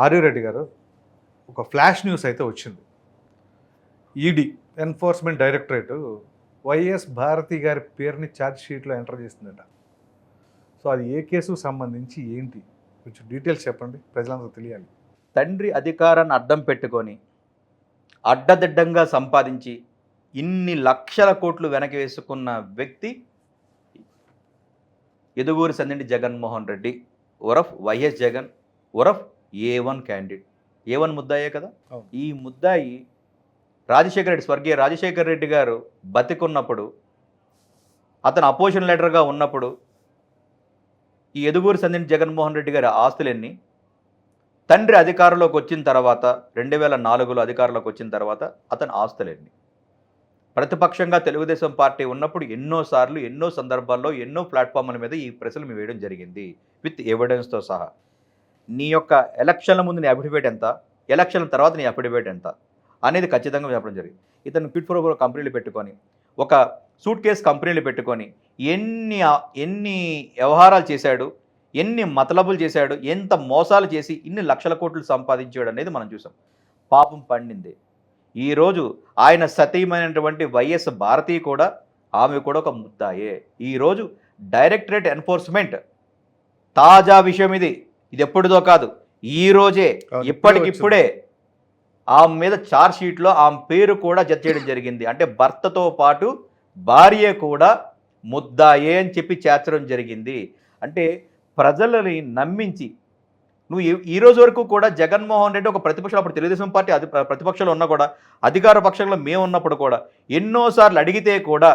ఆర్యరెడ్డి గారు ఒక flash news అయితే వచ్చింది. ED enforcement directorate YS Bharathi గారి పేరుని ఛార్జ్ షీట్లో ఎంటర్ చేసిందట. సో అది ఏ కేసుకు సంబంధించి ఏంటి కొంచెం డీటెయిల్స్ చెప్పండి, ప్రజలందరూ తెలియాలి. తండ్రి అధికారాన్ని అడ్డం పెట్టుకొని అడ్డదిడ్డంగా సంపాదించి ఇన్ని లక్షల కోట్లు వెనక్కి వేసుకున్న వ్యక్తి ఎదుగూరి సందింటి జగన్మోహన్ రెడ్డి ఉరఫ్ వైఎస్ జగన్ ఉరఫ్ A1 క్యాండిడేట్. A1 ముద్దాయే కదా. ఈ ముద్దాయి రాజశేఖర రెడ్డి, స్వర్గీయ రాజశేఖర రెడ్డి గారు బతికున్నప్పుడు, అతను అపోజిషన్ లీడర్గా ఉన్నప్పుడు ఈ ఎదుగూరి సందింటి జగన్మోహన్ రెడ్డి గారి ఆస్తులన్నీ తండ్రి అధికారంలోకి వచ్చిన తర్వాత 2004లో అధికారంలోకి వచ్చిన తర్వాత అతని ఆస్తులన్నీ ప్రతిపక్షంగా తెలుగుదేశం పార్టీ ఉన్నప్పుడు ఎన్నోసార్లు ఎన్నో సందర్భాల్లో ఎన్నో ప్లాట్ఫామ్ల మీద ఈ ప్రశ్నలు మేము వేయడం జరిగింది విత్ ఎవిడెన్స్తో సహా. నీ యొక్క ఎలక్షన్ల ముందు నీ అఫిడవిట్ ఎంత, ఎలక్షన్ల తర్వాత నీ అఫిడవిట్ ఎంత అనేది ఖచ్చితంగా చెప్పడం జరిగింది. ఇతను క్విట్ ప్రో కంపెనీలు పెట్టుకొని, ఒక సూట్ కేస్ కంపెనీలు పెట్టుకొని ఎన్ని వ్యవహారాలు చేశాడు, ఎన్ని మతలబులు చేశాడు, ఎంత మోసాలు చేసి ఇన్ని లక్షల కోట్లు సంపాదించాడు అనేది మనం చూసాం. పాపం పండింది. ఈరోజు ఆయన సతీమైనటువంటి వైఎస్ భారతి కూడా, ఆమె కూడా ఒక ముద్దాయే. ఈరోజు డైరెక్టరేట్ ఎన్ఫోర్స్మెంట్ తాజా విషయం ఇది ఎప్పుడుదో కాదు, ఈరోజే ఇప్పటికిప్పుడే ఆమె మీద ఛార్జ్ షీట్లో ఆమె పేరు కూడా జత చేయడం జరిగింది. అంటే భర్తతో పాటు భార్య కూడా ముద్దాయే అని చెప్పి చేర్చడం జరిగింది. అంటే ప్రజలని నమ్మించి నువ్వు ఈ రోజు వరకు కూడా జగన్మోహన్ రెడ్డి ఒక ప్రతిపక్షం, అప్పుడు తెలుగుదేశం పార్టీ ప్రతిపక్షంలో ఉన్నా కూడా, అధికార పక్షంలో మేము ఉన్నప్పుడు కూడా ఎన్నోసార్లు అడిగితే కూడా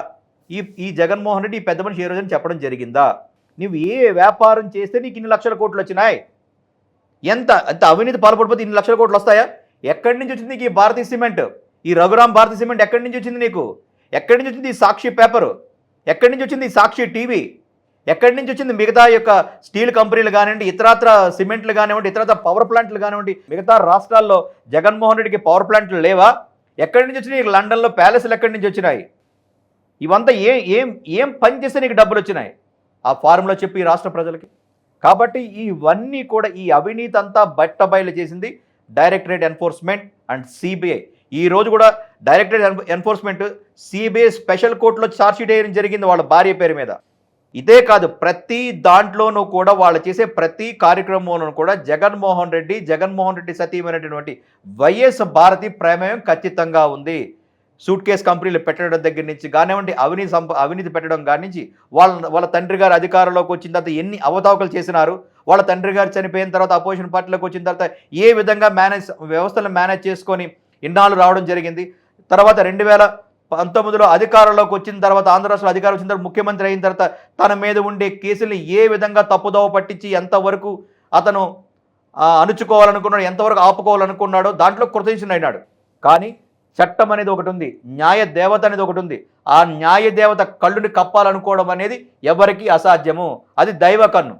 ఈ జగన్మోహన్ రెడ్డి ఈ పెద్ద మనిషి ఏ రోజుని చెప్పడం జరిగిందా? నువ్వు ఏ వ్యాపారం చేస్తే నీకు ఇన్ని లక్షల కోట్లు వచ్చినాయి, ఎంత అవినీతి పాల్పడిపోతే ఇన్ని లక్షల కోట్లు వస్తాయా? ఎక్కడి నుంచి వచ్చింది నీకు ఈ భారతీ సిమెంట్, ఈ రఘురామ్ భారతీ సిమెంట్ ఎక్కడి నుంచి వచ్చింది నీకు? ఎక్కడి నుంచి వచ్చింది ఈ సాక్షి పేపరు? ఎక్కడి నుంచి వచ్చింది ఈ సాక్షి టీవీ? ఎక్కడి నుంచి వచ్చింది మిగతా యొక్క స్టీల్ కంపెనీలు కానివ్వండి, ఇతరత్ర సిమెంట్లు కానివ్వండి, ఇతరత్ర పవర్ ప్లాంట్లు కానివ్వండి? మిగతా రాష్ట్రాల్లో జగన్మోహన్ రెడ్డికి పవర్ ప్లాంట్లు లేవా? ఎక్కడి నుంచి వచ్చినాయి? లండన్లో ప్యాలెస్లు ఎక్కడి నుంచి వచ్చినాయి? ఇవంతా ఏం పని చేస్తే నీకు డబ్బులు వచ్చినాయి? ఆ ఫార్ములా చెప్పి ఈ రాష్ట్ర ప్రజలకి. కాబట్టి ఇవన్నీ కూడా ఈ అవినీతి అంతా బట్టబయలు చేసింది డైరెక్టరేట్ ఎన్ఫోర్స్మెంట్ అండ్ సిబిఐ. ఈ రోజు కూడా డైరెక్టరేట్ ఎన్ఫోర్స్మెంట్ సిబిఐ స్పెషల్ కోర్టులో ఛార్జ్షీట్ వేయడం జరిగింది వాళ్ళ భార్య పేరు మీద. ఇదే కాదు, ప్రతి దాంట్లోనూ కూడా వాళ్ళు చేసే ప్రతి కార్యక్రమంలోనూ కూడా జగన్మోహన్ రెడ్డి సతీమైనటువంటి వైఎస్ భారతి ప్రమేయం ఖచ్చితంగా ఉంది. సూట్ కేస్ కంపెనీలు పెట్టడం దగ్గర నుంచి కానివ్వండి, అవినీతి పెట్టడం కాడి నుంచి, వాళ్ళ తండ్రి గారు అధికారంలోకి వచ్చిన తర్వాత ఎన్ని అవతావకలు చేసినారు, వాళ్ళ తండ్రి గారు చనిపోయిన తర్వాత అపోజిషన్ పార్టీలోకి వచ్చిన తర్వాత ఏ విధంగా వ్యవస్థలను మేనేజ్ చేసుకొని ఇన్నాళ్ళు రావడం జరిగింది. తర్వాత 2019లో అధికారంలోకి వచ్చిన తర్వాత, ఆంధ్ర రాష్ట్రంలో అధికారం వచ్చిన తర్వాత, ముఖ్యమంత్రి అయిన తర్వాత తన మీద ఉండే కేసుల్ని ఏ విధంగా తప్పుదోవ పట్టించి ఎంతవరకు అతను అణుచుకోవాలనుకున్నాడు, ఎంతవరకు ఆపుకోవాలనుకున్నాడో దాంట్లో కృతజ్ఞుడు అయినాడు. కానీ చట్టం అనేది ఒకటి ఉంది, న్యాయ దేవత అనేది ఒకటి ఉంది. ఆ న్యాయ దేవత కళ్ళుని కప్పాలనుకోవడం అనేది ఎవరికి అసాధ్యము, అది దైవ కన్ను.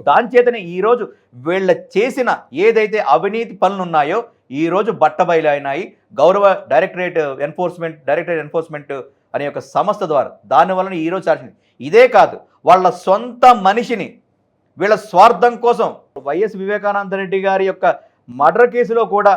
దాని చేతనే ఈరోజు వీళ్ళ చేసిన ఏదైతే అవినీతి పనులు ఉన్నాయో ఈరోజు బట్టబయలైనాయి. గౌరవ డైరెక్టరేట్ ఎన్ఫోర్స్మెంట్ అనే ఒక సంస్థ ద్వారా. దానివలన ఈరోజు సాధించింది. ఇదే కాదు, వాళ్ళ సొంత మనిషిని వీళ్ళ స్వార్థం కోసం వైఎస్ వివేకానంద రెడ్డి గారి యొక్క మర్డర్ కేసులో కూడా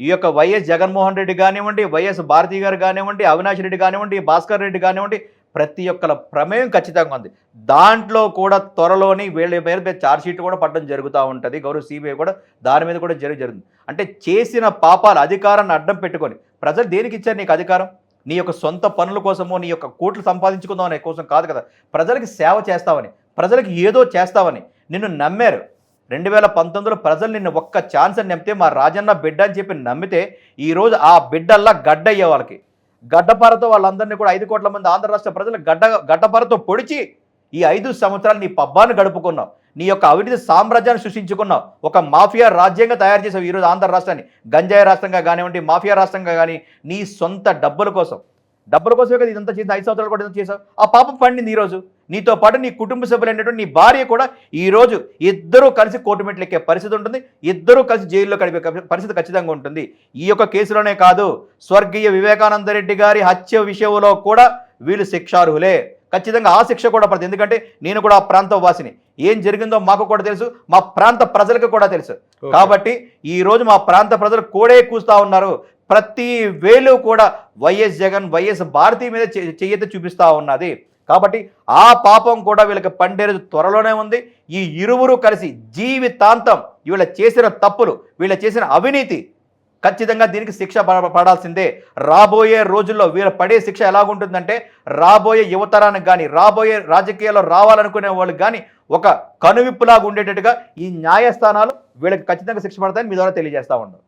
ఈ యొక్క వైఎస్ జగన్మోహన్ రెడ్డి కానివ్వండి, వైఎస్ భారతి గారు కానివ్వండి, అవినాష్ రెడ్డి కానివ్వండి, భాస్కర్ రెడ్డి కానివ్వండి, ప్రతి ఒక్కల ప్రమేయం ఖచ్చితంగా ఉంది. దాంట్లో కూడా త్వరలోని వీళ్ళ మీద ఛార్జ్షీట్ కూడా పడడం జరుగుతూ ఉంటుంది. గౌరవ సిబిఐ కూడా దాని మీద కూడా జరుగుతుంది. అంటే చేసిన పాపాలు, అధికారాన్ని అడ్డం పెట్టుకొని, ప్రజలు దేనికి ఇచ్చారు నీకు అధికారం? నీ యొక్క సొంత పనుల కోసమో, నీ యొక్క కోట్లు సంపాదించుకుందాం అనే కోసం కాదు కదా. ప్రజలకి సేవ చేస్తావని, ప్రజలకి ఏదో చేస్తావని నిన్ను నమ్మారు. 2019లో ప్రజలు నిన్ను ఒక్క ఛాన్స్ అని నమ్మితే, మా రాజన్న బిడ్డ అని చెప్పి నమ్మితే, ఈరోజు ఆ బిడ్డల్లా గడ్డ అయ్యే వాళ్ళకి, గడ్డపారతో వాళ్ళందరినీ కూడా 5 కోట్ల మంది ఆంధ్ర రాష్ట్ర ప్రజలు గడ్డపారతో పొడిచి ఈ 5 సంవత్సరాలు నీ పబ్బాన్ని గడుపుకున్నావు. నీ యొక్క అవినీతి సామ్రాజ్యాన్ని సృష్టించుకున్నావు. ఒక మాఫియా రాజ్యంగా తయారు చేసావు ఈరోజు ఆంధ్ర రాష్ట్రాన్ని. గంజాయి రాష్ట్రంగా కానివ్వండి, మాఫియా రాష్ట్రంగా కానీ, నీ సొంత డబ్బుల కోసమే కదా ఇదంతా చేసి 5 సంవత్సరాలు కూడా చేసావు. ఆ పాపం పండింది. ఈరోజు నీతో పాటు నీ కుటుంబ సభ్యులైనటువంటి నీ భార్య కూడా ఈరోజు ఇద్దరూ కలిసి కోర్టు మెట్లు ఎక్కే పరిస్థితి ఉంటుంది. ఇద్దరూ కలిసి జైల్లో గడిపే పరిస్థితి ఖచ్చితంగా ఉంటుంది. ఈ యొక్క కేసులోనే కాదు, స్వర్గీయ వివేకానంద రెడ్డి గారి హత్య విషయంలో కూడా వీళ్ళు శిక్షార్హులే. ఖచ్చితంగా ఆ శిక్ష కూడా పడుతుంది. ఎందుకంటే నేను కూడా ఆ ప్రాంత వాసిని, ఏం జరిగిందో మాకు కూడా తెలుసు, మా ప్రాంత ప్రజలకు కూడా తెలుసు. కాబట్టి ఈ రోజు మా ప్రాంత ప్రజలు కోడే కూస్తా ఉన్నారు. ప్రతి వేలు కూడా వైఎస్ జగన్, వైఎస్ భారతి మీద చెయ్యెత్తి చూపిస్తా ఉన్నది. కాబట్టి ఆ పాపం కూడా వీళ్ళకి పండే రోజు త్వరలోనే ఉంది. ఈ ఇరువురు కలిసి జీవితాంతం వీళ్ళ చేసిన తప్పులు, వీళ్ళ చేసిన అవినీతి, ఖచ్చితంగా దీనికి శిక్ష పడాల్సిందే. రాబోయే రోజుల్లో వీళ్ళ పడే శిక్ష ఎలాగుంటుందంటే, రాబోయే యువతరానికి కానీ, రాబోయే రాజకీయాల్లో రావాలనుకునే వాళ్ళకి కానీ ఒక కనువిప్పులాగా ఉండేటట్టుగా ఈ న్యాయస్థానాలు వీళ్ళకి ఖచ్చితంగా శిక్ష పడతాయని మీ ద్వారా తెలియజేస్తా ఉన్నాం.